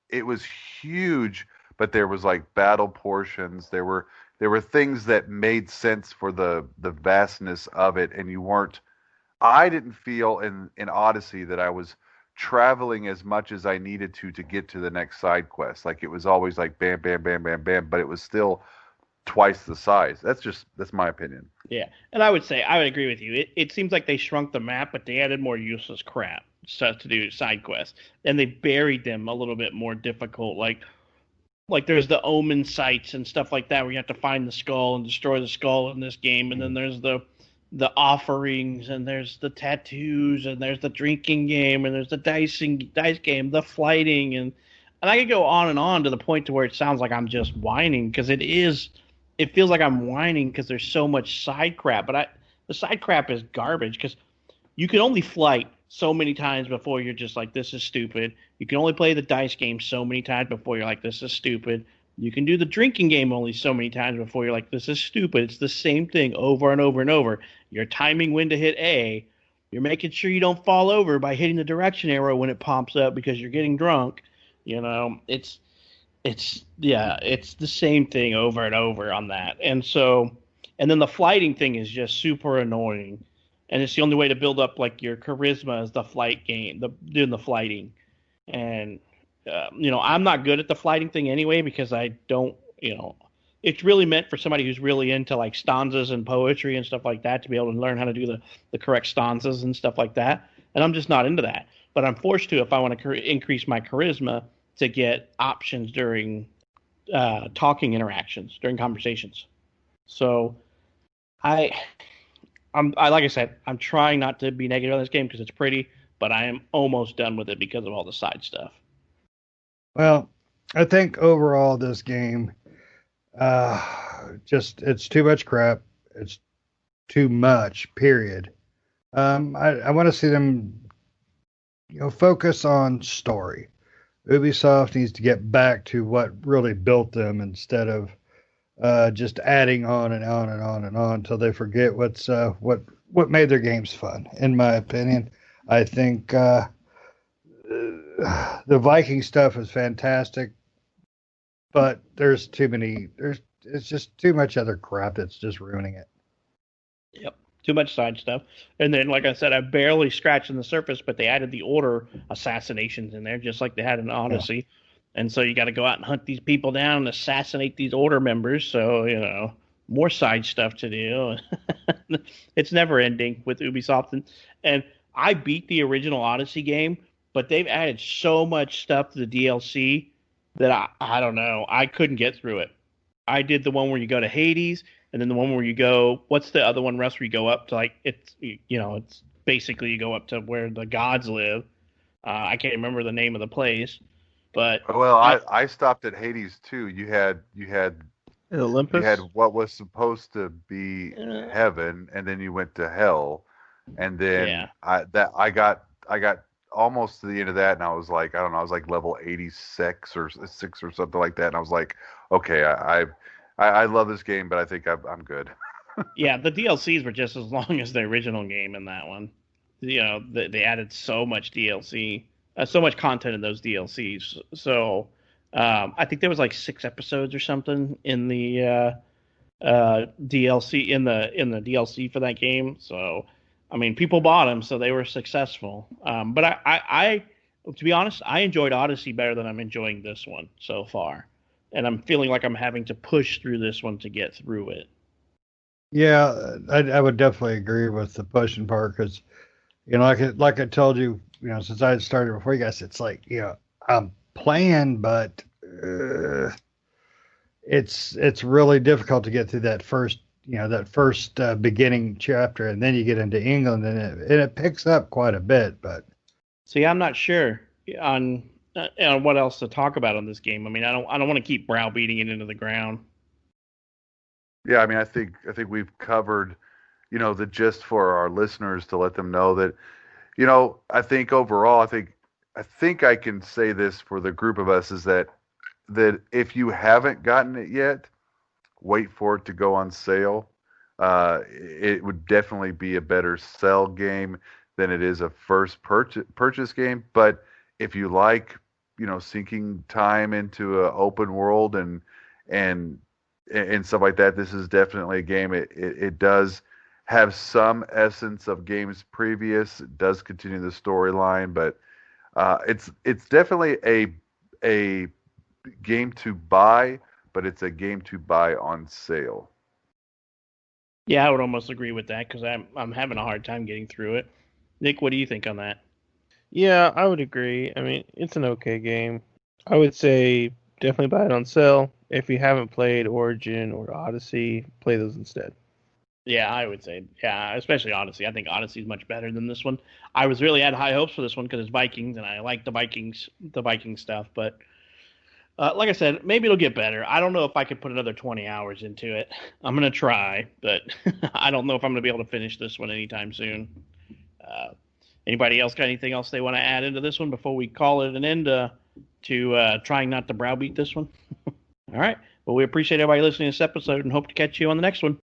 it was huge, but there was like battle portions. There were things that made sense for the vastness of it, and I didn't feel in Odyssey that I was traveling as much as I needed to get to the next side quest. Like it was always like bam, bam, bam, bam, bam, but it was still twice the size. That's my opinion. Yeah, and I would agree with you. It seems like they shrunk the map, but they added more useless crap stuff to do side quests, and they buried them a little bit more difficult. Like there's the omen sites and stuff like that where you have to find the skull and destroy the skull in this game, and then there's the offerings, and there's the tattoos, and there's the drinking game, and there's the dice game, the flighting, and I could go on and on to the point to where it sounds like I'm just whining because it feels like I'm whining because there's so much side crap, but the side crap is garbage because you can only flight so many times before you're just like, this is stupid. You can only play the dice game so many times before you're like, this is stupid. You can do the drinking game only so many times before you're like, this is stupid. It's the same thing over and over and over. You're timing when to hit A. You're making sure you don't fall over by hitting the direction arrow when it pops up because you're getting drunk. It's the same thing over and over on that. And then the flighting thing is just super annoying. And it's the only way to build up like your charisma is the flight game, doing the flighting. And I'm not good at the flighting thing anyway because I don't, it's really meant for somebody who's really into like stanzas and poetry and stuff like that to be able to learn how to do the correct stanzas and stuff like that. And I'm just not into that. But I'm forced to if I want to increase my charisma to get options during talking interactions, during conversations. So like I said, I'm trying not to be negative on this game because it's pretty, but I am almost done with it because of all the side stuff. Well, I think overall this game, Just it's too much crap. It's too much. Period. I want to see them, focus on story. Ubisoft needs to get back to what really built them instead of just adding on and on and on and on until they forget what made their games fun. In my opinion, I think the Viking stuff is fantastic, but there's too many. It's just too much other crap that's just ruining it. Yep. Too much side stuff. And then, like I said, I barely scratched on the surface, but they added the Order assassinations in there, just like they had in Odyssey. Yeah. And so you got to go out and hunt these people down and assassinate these Order members. So, more side stuff to do. It's never ending with Ubisoft. And I beat the original Odyssey game, but they've added so much stuff to the DLC that I don't know. I couldn't get through it. I did the one where you go to Hades, and then the one where you go, what's the other one, Russ, where you go up to, like, it's basically you go up to where the gods live. I can't remember the name of the place, but. Well, I stopped at Hades too. You had Olympus? You had what was supposed to be heaven, and then you went to hell, and then I got almost to the end of that, and I was like, I don't know, I was like level 86 or 6 or something like that, and I was like, okay, I love this game, but I think I'm good. Yeah, the DLCs were just as long as the original game in that one. They added so much DLC, so much content in those DLCs. So I think there was like 6 episodes or something in the DLC in the DLC for that game. So I mean, people bought them, so they were successful. But I, to be honest, I enjoyed Odyssey better than I'm enjoying this one so far, and I'm feeling like I'm having to push through this one to get through it. Yeah, I would definitely agree with the pushing part because, like I told you, since I had started before you guys, it's like, I'm playing, but it's really difficult to get through that first beginning chapter, and then you get into England, and it picks up quite a bit. But see, I'm not sure on what else to talk about on this game. I mean, I don't want to keep browbeating it into the ground. Yeah, I mean, I think we've covered, the gist for our listeners to let them know that, I think overall, I think I can say this for the group of us is that if you haven't gotten it yet, wait for it to go on sale. It would definitely be a better sell game than it is a first purchase game. But if you like, sinking time into an open world and stuff like that, this is definitely a game. It does have some essence of games previous. It does continue the storyline, but it's definitely a game to buy, but it's a game to buy on sale. Yeah, I would almost agree with that because I'm having a hard time getting through it. Nick, what do you think on that? Yeah, I would agree. I mean, it's an okay game. I would say definitely buy it on sale. If you haven't played Origin or Odyssey, play those instead. Yeah, I would say, especially Odyssey. I think Odyssey is much better than this one. I was really had high hopes for this one because it's Vikings, and I like the Viking stuff. But like I said, maybe it'll get better. I don't know if I could put another 20 hours into it. I'm gonna try, but I don't know if I'm gonna be able to finish this one anytime soon. Anybody else got anything else they want to add into this one before we call it an end to trying not to browbeat this one? All right. Well, we appreciate everybody listening to this episode and hope to catch you on the next one.